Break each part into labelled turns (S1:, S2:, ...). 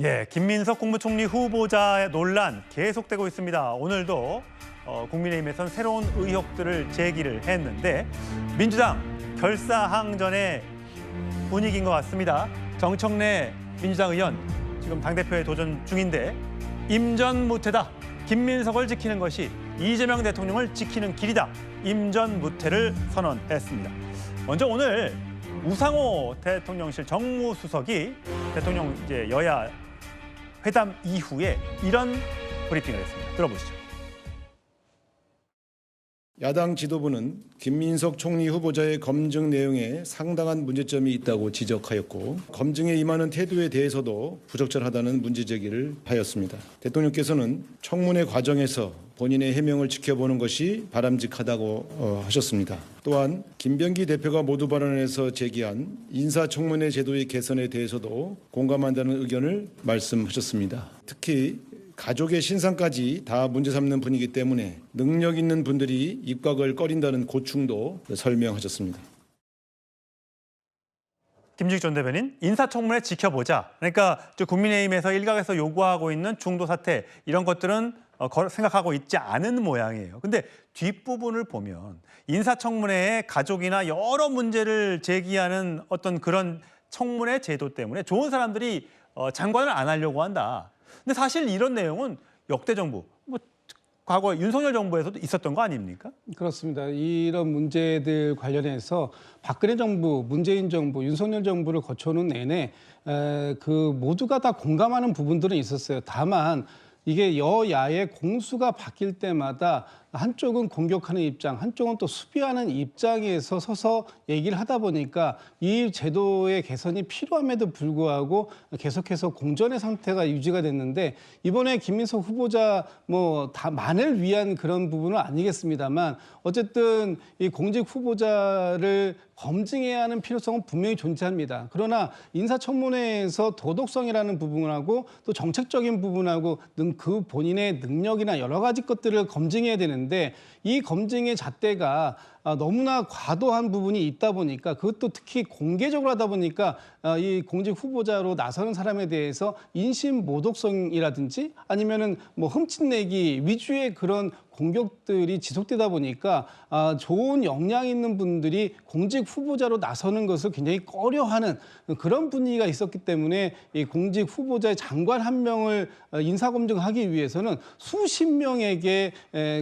S1: 예, 김민석 국무총리 후보자의 논란 계속되고 있습니다. 오늘도 국민의힘에선 새로운 의혹들을 제기를 했는데 민주당 결사항전의 분위기인 것 같습니다. 정청래 민주당 의원 지금 당대표에 도전 중인데 임전무태다. 김민석을 지키는 것이 이재명 대통령을 지키는 길이다. 임전무태를 선언했습니다. 먼저 오늘 우상호 대통령실 정무수석이 대통령 여야 회담 이후에 이런 브리핑을 했습니다. 들어보시죠.
S2: 야당 지도부는 김민석 총리 후보자의 검증 내용에 상당한 문제점이 있다고 지적하였고 검증에 임하는 태도에 대해서도 부적절하다는 문제 제기를 하였습니다. 대통령께서는 청문회 과정에서 본인의 해명을 지켜보는 것이 바람직하다고 하셨습니다. 또한 김병기 대표가 모두 발언에서 제기한 인사청문회 제도의 개선에 대해서도 공감한다는 의견을 말씀하셨습니다. 특히 가족의 신상까지 다 문제 삼는 분이기 때문에 능력 있는 분들이 입각을 꺼린다는 고충도 설명하셨습니다.
S1: 김주익 전 대변인, 인사청문회 지켜보자. 그러니까 국민의힘에서 일각에서 요구하고 있는 중도 사퇴 이런 것들은 생각하고 있지 않은 모양이에요. 근데 뒷부분을 보면 인사청문회에 가족이나 여러 문제를 제기하는 어떤 그런 청문회 제도 때문에 좋은 사람들이 장관을 안 하려고 한다. 근데 사실 이런 내용은 역대 정부, 과거 윤석열 정부에서도 있었던 거 아닙니까?
S3: 그렇습니다. 이런 문제들 관련해서 박근혜 정부, 문재인 정부, 윤석열 정부를 거쳐오는 내내 그 모두가 다 공감하는 부분들은 있었어요. 다만 이게 여야의 공수가 바뀔 때마다 한쪽은 공격하는 입장, 한쪽은 또 수비하는 입장에서 서서 얘기를 하다 보니까 이 제도의 개선이 필요함에도 불구하고 계속해서 공전의 상태가 유지가 됐는데 이번에 김민석 후보자 다만을 위한 그런 부분은 아니겠습니다만 어쨌든 이 공직 후보자를 검증해야 하는 필요성은 분명히 존재합니다. 그러나 인사청문회에서 도덕성이라는 부분하고 또 정책적인 부분하고 그 본인의 능력이나 여러 가지 것들을 검증해야 되는데 이 검증의 잣대가 너무나 과도한 부분이 있다 보니까 그것도 특히 공개적으로 하다 보니까 이 공직 후보자로 나서는 사람에 대해서 인신 모독성이라든지 아니면은 흠집내기 위주의 그런 공격들이 지속되다 보니까 좋은 역량 있는 분들이 공직 후보자로 나서는 것을 굉장히 꺼려하는 그런 분위기가 있었기 때문에 이 공직 후보자의 장관 한 명을 인사검증하기 위해서는 수십 명에게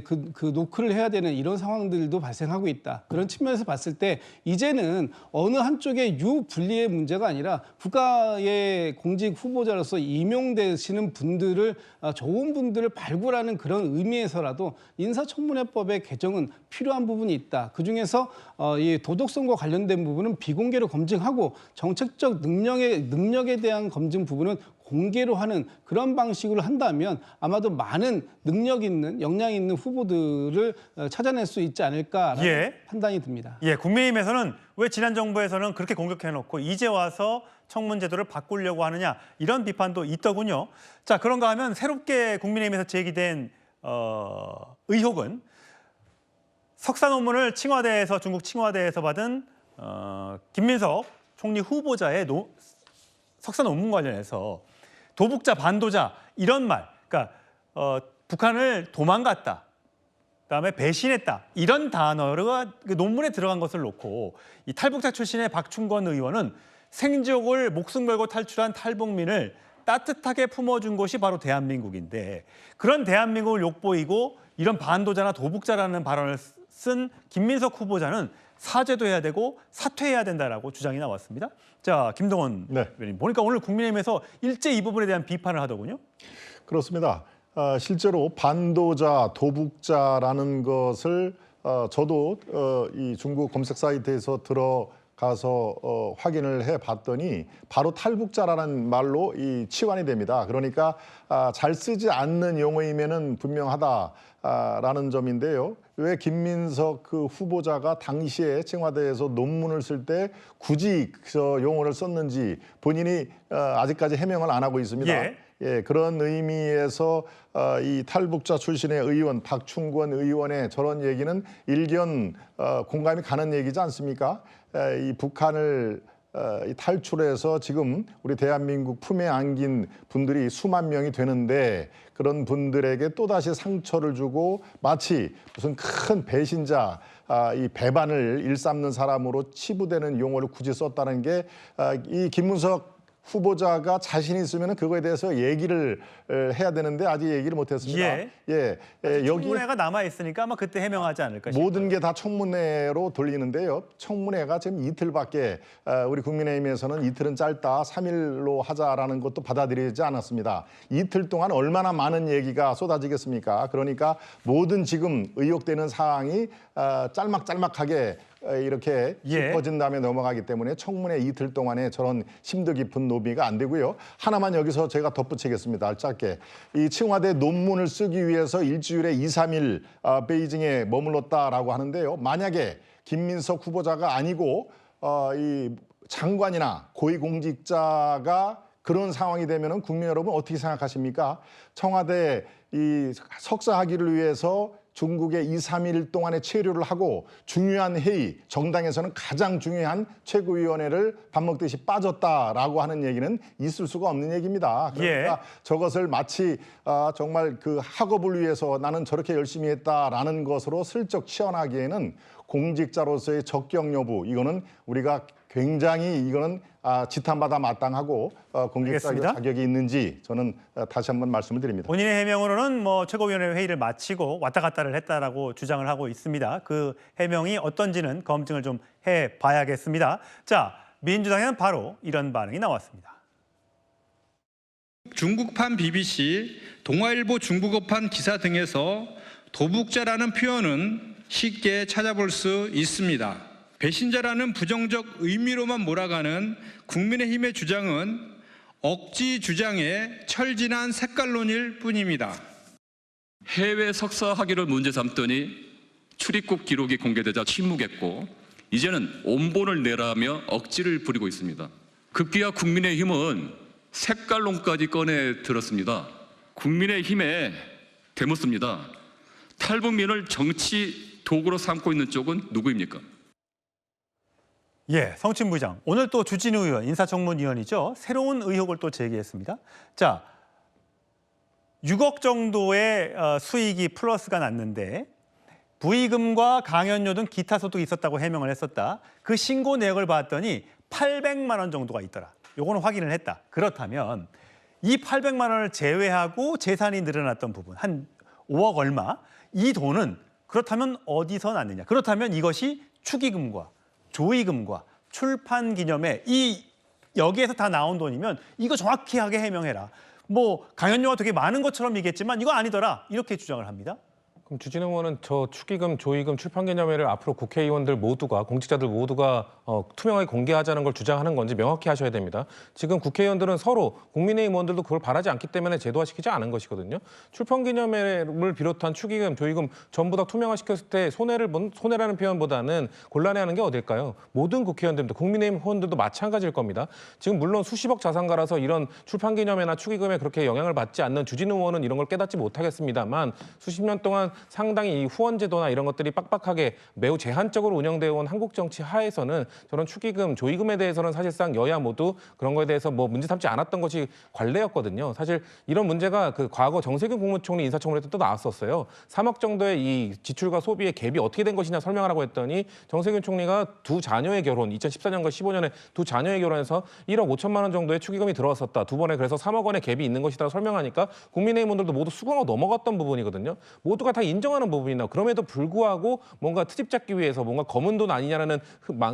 S3: 그 노크를 해야 되는 이런 상황들도 발생하고 있다. 그런 측면에서 봤을 때 이제는 어느 한쪽의 유분리의 문제가 아니라 국가의 공직 후보자로서 임용되시는 분들을 좋은 분들을 발굴하는 그런 의미에서라도 인사청문회법의 개정은 필요한 부분이 있다. 그중에서 이 도덕성과 관련된 부분은 비공개로 검증하고 정책적 능력에 대한 검증 부분은 공개로 하는 그런 방식으로 한다면 아마도 많은 능력 있는, 역량 있는 후보들을 찾아낼 수 있지 않을까라는 판단이 듭니다.
S1: 예, 국민의힘에서는 왜 지난 정부에서는 그렇게 공격해놓고 이제 와서 청문 제도를 바꾸려고 하느냐 이런 비판도 있더군요. 자, 그런가 하면 새롭게 국민의힘에서 제기된 의혹은 석사 논문을 중국 칭화대에서 받은 김민석 총리 후보자의 석사 논문 관련해서 도북자, 반도자 이런 말, 그러니까 북한을 도망갔다, 그다음에 배신했다 이런 단어가 논문에 들어간 것을 놓고 이 탈북자 출신의 박충권 의원은 생족을 목숨 걸고 탈출한 탈북민을 따뜻하게 품어준 곳이 바로 대한민국인데 그런 대한민국을 욕보이고 이런 반도자나 도북자라는 발언을 쓴 김민석 후보자는 사죄도 해야 되고 사퇴해야 된다라고 주장이 나왔습니다. 자, 김동원 의원님 보니까 오늘 국민의힘에서 일제 이 부분에 대한 비판을 하더군요.
S4: 그렇습니다. 실제로 반도자, 도북자라는 것을 저도 이 중국 검색 사이트에서 들어가서 확인을 해봤더니 바로 탈북자라는 말로 이 치환이 됩니다. 그러니까 잘 쓰지 않는 용어이면은 분명하다라는 점인데요. 왜 김민석 그 후보자가 당시에 청와대에서 논문을 쓸 때 굳이 저 용어를 썼는지 본인이 아직까지 해명을 안 하고 있습니다. 예, 그런 의미에서 이 탈북자 출신의 의원 박충권 의원의 저런 얘기는 일견 공감이 가는 얘기지 않습니까? 이 북한을 이 탈출해서 지금 우리 대한민국 품에 안긴 분들이 수만 명이 되는데 그런 분들에게 또다시 상처를 주고 마치 무슨 큰 배신자, 이 배반을 일삼는 사람으로 치부되는 용어를 굳이 썼다는 게 이 김문석 후보자가 자신 있으면 그거에 대해서 얘기를 해야 되는데 아직 얘기를 못했습니다. 여기
S1: 청문회가 남아 있으니까 아마 그때 해명하지 않을까 싶어요.
S4: 모든 게 다 청문회로 돌리는데요. 청문회가 지금 이틀밖에 우리 국민의힘에서는 이틀은 짧다, 3일로 하자라는 것도 받아들이지 않았습니다. 이틀 동안 얼마나 많은 얘기가 쏟아지겠습니까? 그러니까 모든 지금 의혹되는 사항이 짤막짤막하게 이렇게 짚어진 다음에 넘어가기 때문에 청문회 이틀 동안에 저런 심도 깊은 논의가 안 되고요. 하나만 여기서 제가 덧붙이겠습니다. 짧게. 이 칭화대 논문을 쓰기 위해서 일주일에 2, 3일 베이징에 머물렀다라고 하는데요. 만약에 김민석 후보자가 아니고 이 장관이나 고위공직자가 그런 상황이 되면은 국민 여러분 어떻게 생각하십니까? 청와대 이 석사학위를 위해서 중국에 2, 3일 동안의 체류를 하고 중요한 회의, 정당에서는 가장 중요한 최고위원회를 밥 먹듯이 빠졌다라고 하는 얘기는 있을 수가 없는 얘기입니다. 그러니까 저것을 마치 정말 그 학업을 위해서 나는 저렇게 열심히 했다라는 것으로 슬쩍 치환하기에는 공직자로서의 적격 여부, 이거는 우리가 굉장히 이거는 지탄받아 마땅하고 공직자 자격이 있는지 저는 다시 한번 말씀을 드립니다.
S1: 본인의 해명으로는 뭐 최고위원회 회의를 마치고 왔다 갔다를 했다라고 주장을 하고 있습니다. 그 해명이 어떤지는 검증을 좀 해봐야겠습니다. 자, 민주당에는 바로 이런 반응이 나왔습니다.
S5: 중국판 BBC, 동아일보 중국어판 기사 등에서 도북자라는 표현은 쉽게 찾아볼 수 있습니다. 배신자라는 부정적 의미로만 몰아가는 국민의힘의 주장은 억지 주장의 철진한 색깔론일 뿐입니다.
S6: 해외 석사 학위를 문제 삼더니 출입국 기록이 공개되자 침묵했고 이제는 온본을 내라며 억지를 부리고 있습니다. 급기야 국민의힘은 색깔론까지 꺼내 들었습니다. 국민의힘의 대모습니다. 탈북민을 정치 도구로 삼고 있는 쪽은 누구입니까?
S1: 성침 부장. 오늘 또 주진우 의원, 인사청문위원이죠. 새로운 의혹을 또 제기했습니다. 자, 6억 정도의 수익이 플러스가 났는데 부의금과 강연료 등 기타 소득이 있었다고 해명을 했었다. 그 신고 내역을 봤더니 800만 원 정도가 있더라. 요거는 확인을 했다. 그렇다면 이 800만 원을 제외하고 재산이 늘어났던 부분, 한 5억 얼마, 이 돈은 그렇다면 어디서 났느냐. 그렇다면 이것이 축의금과 조의금과 출판 기념회 여기에서 다 나온 돈이면 이거 정확하게 해명해라. 뭐 강연료가 되게 많은 것처럼 얘기했지만 이거 아니더라. 이렇게 주장을 합니다.
S7: 그럼 주진우 의원은 저 축의금, 조의금, 출판기념회를 앞으로 국회의원들 모두가, 공직자들 모두가 투명하게 공개하자는 걸 주장하는 건지 명확히 하셔야 됩니다. 지금 국회의원들은 서로 국민의힘 의원들도 그걸 바라지 않기 때문에 제도화시키지 않은 것이거든요. 출판기념회를 비롯한 축의금, 조의금 전부 다 투명화시켰을 때 손해라는 표현보다는 곤란해하는 게 어딜까요? 모든 국회의원들도 국민의힘 의원들도 마찬가지일 겁니다. 지금 물론 수십억 자산가라서 이런 출판기념회나 축의금에 그렇게 영향을 받지 않는 주진우 의원은 이런 걸 깨닫지 못하겠습니다만 수십 년 동안 상당히 이 후원제도나 이런 것들이 빡빡하게 매우 제한적으로 운영되어 온 한국 정치 하에서는 저런 축의금, 조의금에 대해서는 사실상 여야 모두 그런 거에 대해서 뭐 문제 삼지 않았던 것이 관례였거든요. 사실 이런 문제가 그 과거 정세균 국무총리 인사청문회 때 또 나왔었어요. 3억 정도의 이 지출과 소비의 갭이 어떻게 된 것이냐 설명하라고 했더니 정세균 총리가 두 자녀의 결혼, 2014년과 15년에 두 자녀의 결혼에서 1억 5천만 원 정도의 축의금이 들어왔었다. 두 번에 그래서 3억 원의 갭이 있는 것이다 설명하니까 국민의힘분들도 모두 수긍하고 넘어갔던 부분이거든요. 모두가 다 인정하는 부분이나 그럼에도 불구하고 뭔가 트집 잡기 위해서 뭔가 검은 돈 아니냐는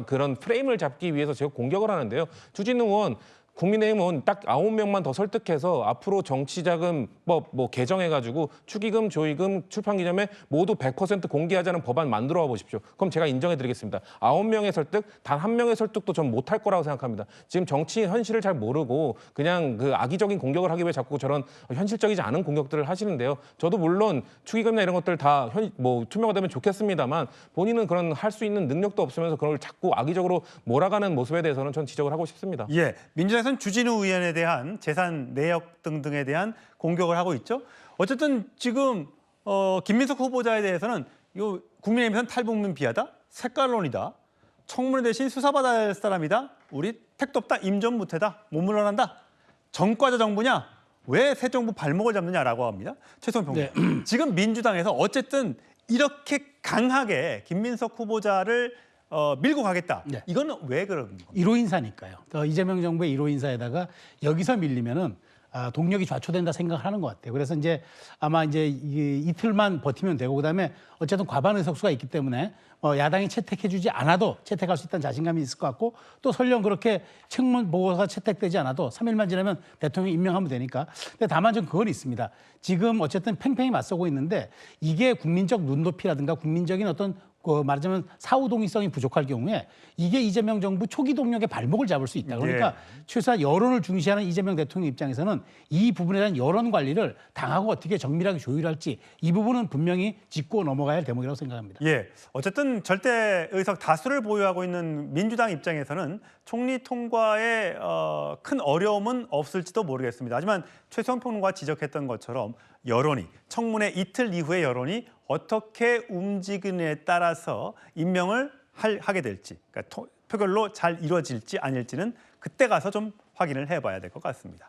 S7: 그런 프레임을 잡기 위해서 제가 공격을 하는데요. 주진우 의원 국민의힘은 딱 9명만 더 설득해서 앞으로 정치자금법 개정해가지고 축의금, 조의금, 출판기념회 모두 100% 공개하자는 법안 만들어 보십시오. 그럼 제가 인정해드리겠습니다. 9명의 설득, 단 1명의 설득도 전 못할 거라고 생각합니다. 지금 정치 현실을 잘 모르고 그냥 그 악의적인 공격을 하기 위해 자꾸 저런 현실적이지 않은 공격들을 하시는데요. 저도 물론 축의금이나 이런 것들 다 투명화되면 좋겠습니다만 본인은 그런 할 수 있는 능력도 없으면서 그걸 자꾸 악의적으로 몰아가는 모습에 대해서는 전 지적을 하고 싶습니다.
S1: 민주당에서는 주진우 의원에 대한 재산 내역 등등에 대한 공격을 하고 있죠. 어쨌든 지금 김민석 후보자에 대해서는 이거 국민의힘에서는 탈북민 비하다, 색깔론이다, 청문회 대신 수사받아야 할 사람이다. 우리 택도 없다. 임전무태다. 못 물러난다. 전과자 정부냐? 왜 새 정부 발목을 잡느냐라고 합니다. 최소한 평론. 지금 민주당에서 어쨌든 이렇게 강하게 김민석 후보자를 밀고 가겠다.
S8: 네.
S1: 이거는 왜 그런 겁니까?
S8: 1호 인사니까요. 이재명 정부의 1호 인사에다가 여기서 밀리면은 동력이 좌초된다 생각을 하는 것 같아요. 그래서 이제 아마 이제 이틀만 버티면 되고 그다음에 어쨌든 과반 의석수가 있기 때문에 야당이 채택해주지 않아도 채택할 수 있다는 자신감이 있을 것 같고 또 설령 그렇게 청문 보고서가 채택되지 않아도 3일만 지나면 대통령 임명하면 되니까. 근데 다만 좀 그건 있습니다. 지금 어쨌든 팽팽히 맞서고 있는데 이게 국민적 눈높이라든가 국민적인 어떤 말하자면 사후동의성이 부족할 경우에 이게 이재명 정부 초기 동력의 발목을 잡을 수 있다. 그러니까 최소한 여론을 중시하는 이재명 대통령 입장에서는 이 부분에 대한 여론 관리를 당하고 어떻게 정밀하게 조율할지 이 부분은 분명히 짚고 넘어가야 할 대목이라고 생각합니다.
S1: 예, 어쨌든 절대 의석 다수를 보유하고 있는 민주당 입장에서는 총리 통과에 큰 어려움은 없을지도 모르겠습니다. 하지만 최수영 평론가가 지적했던 것처럼 여론이 청문회 이틀 이후의 여론이 어떻게 움직이느냐에 따라서 임명을 하게 될지, 그러니까 표결로 잘 이루어질지 아닐지는 그때 가서 좀 확인을 해봐야 될 것 같습니다.